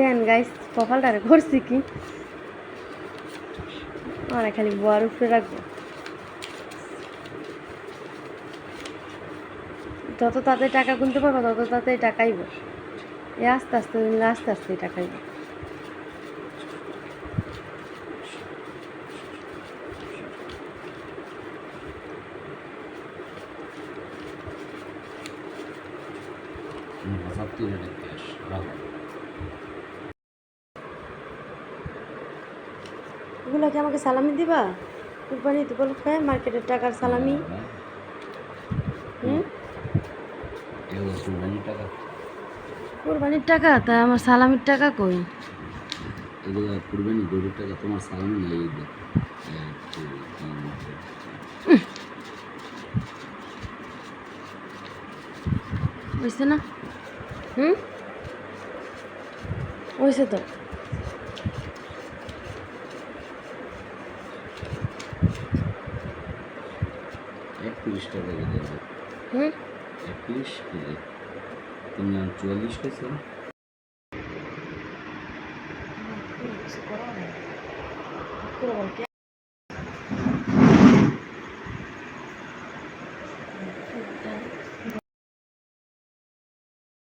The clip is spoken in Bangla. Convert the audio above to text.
দেন গাইস কপালটারে করছি কি মানে খালি বুয়ার উপরে রাখবো যত তাড়াতাড়ি টাকা গুনতে পারবো তত তাড়াতাড়ি টাকাইব এ আস্তে আস্তে আস্তে আস্তে টাকাইব এগুলো কি আমাকে সালামি দিবা কুরবানি উপলক্ষে মার্কেটের টাকার সালামি কুরবানির টাকা তা আমার সালামির টাকা কই এগুলো কুরবানি গরুর টাকা তোমার সালামি নেই বুঝছে না হয়েছে তো 31 টাকা করে দেবো 31 করে তুমি 44 কইছো